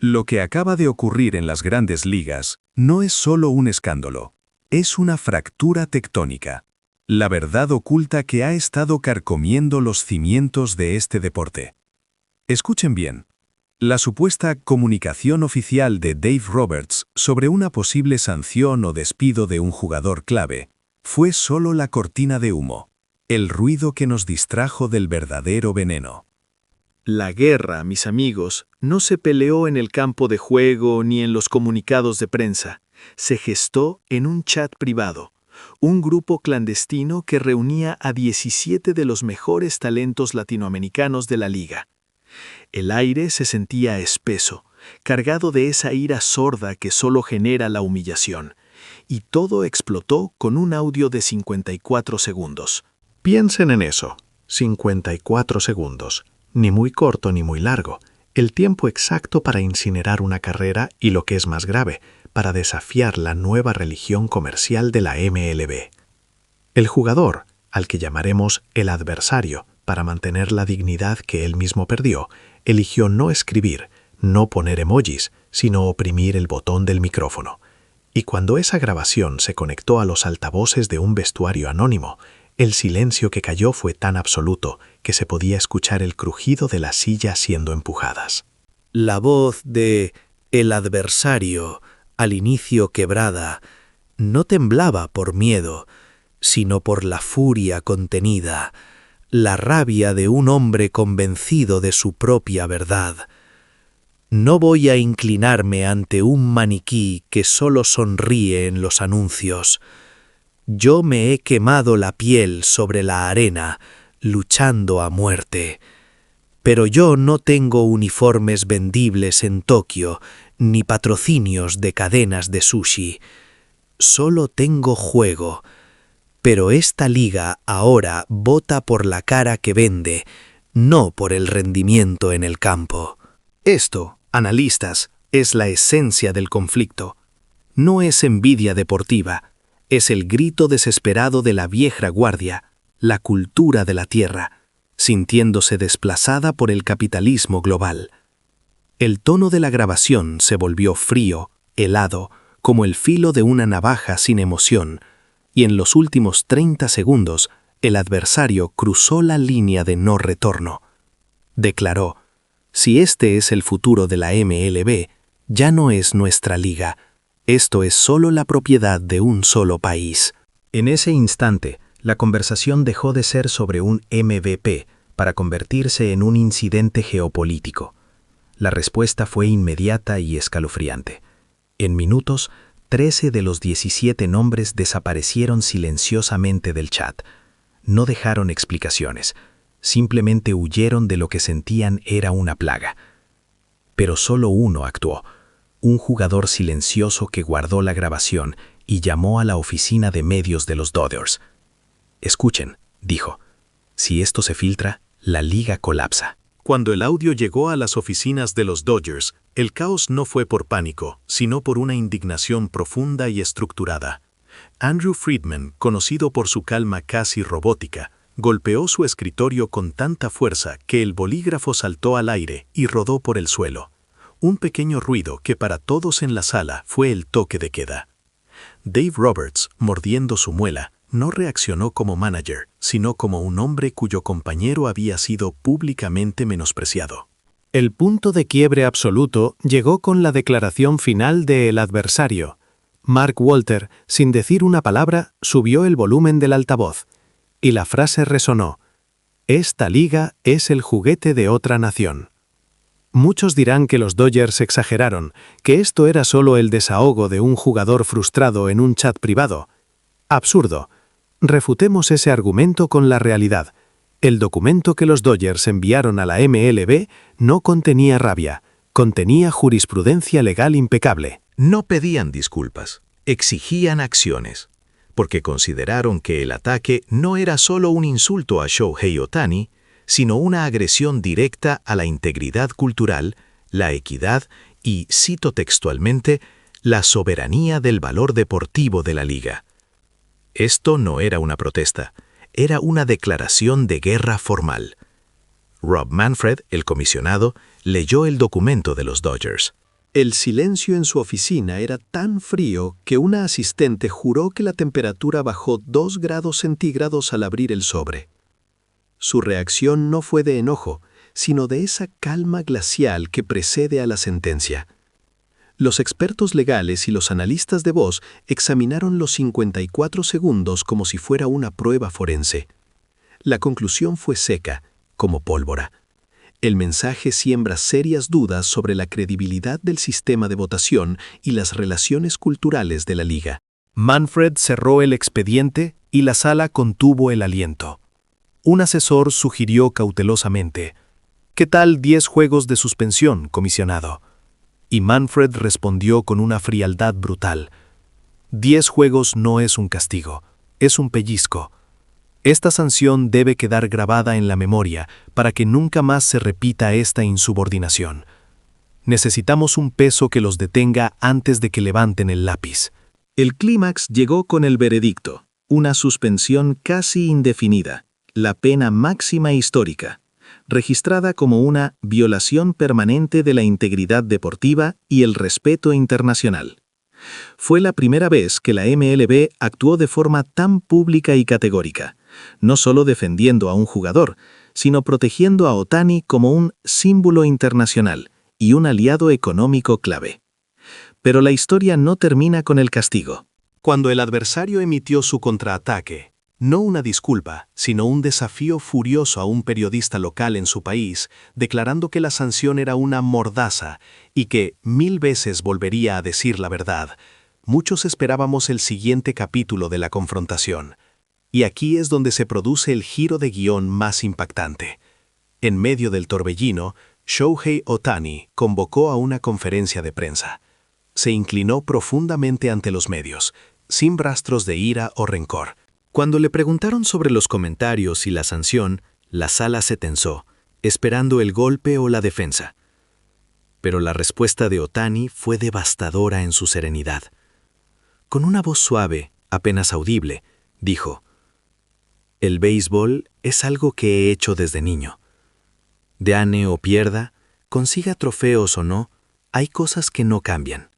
Lo que acaba de ocurrir en las grandes ligas no es solo un escándalo, es una fractura tectónica. La verdad oculta que ha estado carcomiendo los cimientos de este deporte. Escuchen bien. La supuesta comunicación oficial de Dave Roberts sobre una posible sanción o despido de un jugador clave fue solo la cortina de humo, el ruido que nos distrajo del verdadero veneno. La guerra, mis amigos, no se peleó en el campo de juego ni en los comunicados de prensa. Se gestó en un chat privado, un grupo clandestino que reunía a 17 de los mejores talentos latinoamericanos de la liga. El aire se sentía espeso, cargado de esa ira sorda que solo genera la humillación, y todo explotó con un audio de 54 segundos. Piensen en eso, 54 segundos. Ni muy corto ni muy largo, el tiempo exacto para incinerar una carrera y, lo que es más grave, para desafiar la nueva religión comercial de la MLB. El jugador, al que llamaremos el adversario, para mantener la dignidad que él mismo perdió, eligió no escribir, no poner emojis, sino oprimir el botón del micrófono. Y cuando esa grabación se conectó a los altavoces de un vestuario anónimo, el silencio que cayó fue tan absoluto que se podía escuchar el crujido de las sillas siendo empujadas. La voz de el adversario, al inicio quebrada, no temblaba por miedo, sino por la furia contenida, la rabia de un hombre convencido de su propia verdad. No voy a inclinarme ante un maniquí que solo sonríe en los anuncios. Yo me he quemado la piel sobre la arena, luchando a muerte. Pero yo no tengo uniformes vendibles en Tokio, ni patrocinios de cadenas de sushi. Solo tengo juego. Pero esta liga ahora vota por la cara que vende, no por el rendimiento en el campo. Esto, analistas, es la esencia del conflicto. No es envidia deportiva. Es el grito desesperado de la vieja guardia, la cultura de la tierra, sintiéndose desplazada por el capitalismo global. El tono de la grabación se volvió frío, helado, como el filo de una navaja sin emoción, y en los últimos 30 segundos el adversario cruzó la línea de no retorno. Declaró: si este es el futuro de la MLB, ya no es nuestra liga. Esto es solo la propiedad de un solo país. En ese instante, la conversación dejó de ser sobre un MVP para convertirse en un incidente geopolítico. La respuesta fue inmediata y escalofriante. En minutos, 13 de los 17 nombres desaparecieron silenciosamente del chat. No dejaron explicaciones, simplemente huyeron de lo que sentían era una plaga. Pero solo uno actuó. Un jugador silencioso que guardó la grabación y llamó a la oficina de medios de los Dodgers. «Escuchen», dijo, «si esto se filtra, la liga colapsa». Cuando el audio llegó a las oficinas de los Dodgers, el caos no fue por pánico, sino por una indignación profunda y estructurada. Andrew Friedman, conocido por su calma casi robótica, golpeó su escritorio con tanta fuerza que el bolígrafo saltó al aire y rodó por el suelo. Un pequeño ruido que para todos en la sala fue el toque de queda. Dave Roberts, mordiendo su muela, no reaccionó como manager, sino como un hombre cuyo compañero había sido públicamente menospreciado. El punto de quiebre absoluto llegó con la declaración final de El adversario. Mark Walter, sin decir una palabra, subió el volumen del altavoz, y la frase resonó: «Esta liga es el juguete de otra nación». Muchos dirán que los Dodgers exageraron, que esto era solo el desahogo de un jugador frustrado en un chat privado. Absurdo. Refutemos ese argumento con la realidad. El documento que los Dodgers enviaron a la MLB no contenía rabia, contenía jurisprudencia legal impecable. No pedían disculpas, exigían acciones, porque consideraron que el ataque no era solo un insulto a Shohei Ohtani, sino una agresión directa a la integridad cultural, la equidad y, cito textualmente, la soberanía del valor deportivo de la liga. Esto no era una protesta, era una declaración de guerra formal. Rob Manfred, el comisionado, leyó el documento de los Dodgers. El silencio en su oficina era tan frío que una asistente juró que la temperatura bajó 2 grados centígrados al abrir el sobre. Su reacción no fue de enojo, sino de esa calma glacial que precede a la sentencia. Los expertos legales y los analistas de voz examinaron los 54 segundos como si fuera una prueba forense. La conclusión fue seca, como pólvora. El mensaje siembra serias dudas sobre la credibilidad del sistema de votación y las relaciones culturales de la liga. Manfred cerró el expediente y la sala contuvo el aliento. Un asesor sugirió cautelosamente: «¿Qué tal 10 juegos de suspensión, comisionado?». Y Manfred respondió con una frialdad brutal: «10 juegos no es un castigo, es un pellizco. Esta sanción debe quedar grabada en la memoria para que nunca más se repita esta insubordinación. Necesitamos un peso que los detenga antes de que levanten el lápiz». El clímax llegó con el veredicto, una suspensión casi indefinida, la pena máxima histórica, registrada como una violación permanente de la integridad deportiva y el respeto internacional. Fue la primera vez que la MLB actuó de forma tan pública y categórica, no solo defendiendo a un jugador, sino protegiendo a Ohtani como un símbolo internacional y un aliado económico clave. Pero la historia no termina con el castigo. Cuando el adversario emitió su contraataque, no una disculpa, sino un desafío furioso a un periodista local en su país, declarando que la sanción era una mordaza y que 1000 veces volvería a decir la verdad, muchos esperábamos el siguiente capítulo de la confrontación. Y aquí es donde se produce el giro de guión más impactante. En medio del torbellino, Shohei Ohtani convocó a una conferencia de prensa. Se inclinó profundamente ante los medios, sin rastros de ira o rencor. Cuando le preguntaron sobre los comentarios y la sanción, la sala se tensó, esperando el golpe o la defensa. Pero la respuesta de Ohtani fue devastadora en su serenidad. Con una voz suave, apenas audible, dijo: «El béisbol es algo que he hecho desde niño. Gane o pierda, consiga trofeos o no, hay cosas que no cambian».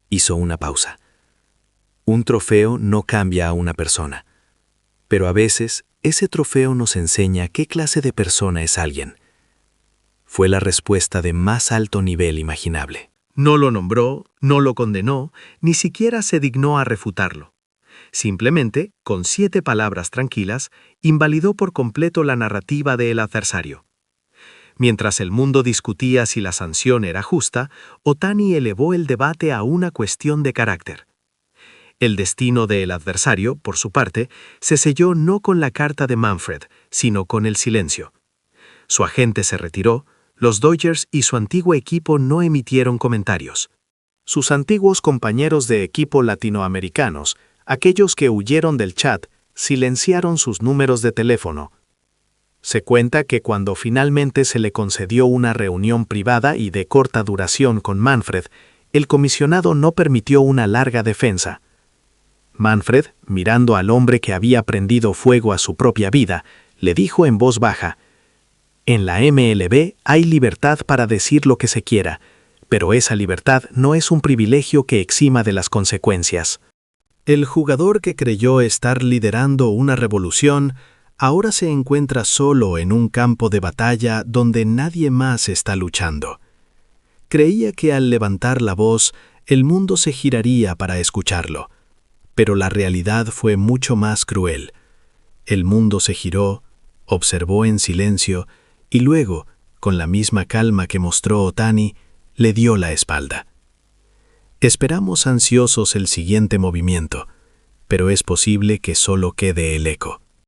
Hizo una pausa. Un trofeo no cambia a una persona, pero a veces ese trofeo nos enseña qué clase de persona es alguien. Fue la respuesta de más alto nivel imaginable. No lo nombró, no lo condenó, ni siquiera se dignó a refutarlo. Simplemente, con 7 palabras tranquilas, invalidó por completo la narrativa del adversario. Mientras el mundo discutía si la sanción era justa, Ohtani elevó el debate a una cuestión de carácter. El destino del adversario, por su parte, se selló no con la carta de Manfred, sino con el silencio. Su agente se retiró, los Dodgers y su antiguo equipo no emitieron comentarios. Sus antiguos compañeros de equipo latinoamericanos, aquellos que huyeron del chat, silenciaron sus números de teléfono. Se cuenta que cuando finalmente se le concedió una reunión privada y de corta duración con Manfred, el comisionado no permitió una larga defensa. Manfred, mirando al hombre que había prendido fuego a su propia vida, le dijo en voz baja: «En la MLB hay libertad para decir lo que se quiera, pero esa libertad no es un privilegio que exima de las consecuencias». El jugador que creyó estar liderando una revolución ahora se encuentra solo en un campo de batalla donde nadie más está luchando. Creía que al levantar la voz, el mundo se giraría para escucharlo. Pero la realidad fue mucho más cruel. El mundo se giró, observó en silencio y luego, con la misma calma que mostró Ohtani, le dio la espalda. Esperamos ansiosos el siguiente movimiento, pero es posible que solo quede el eco.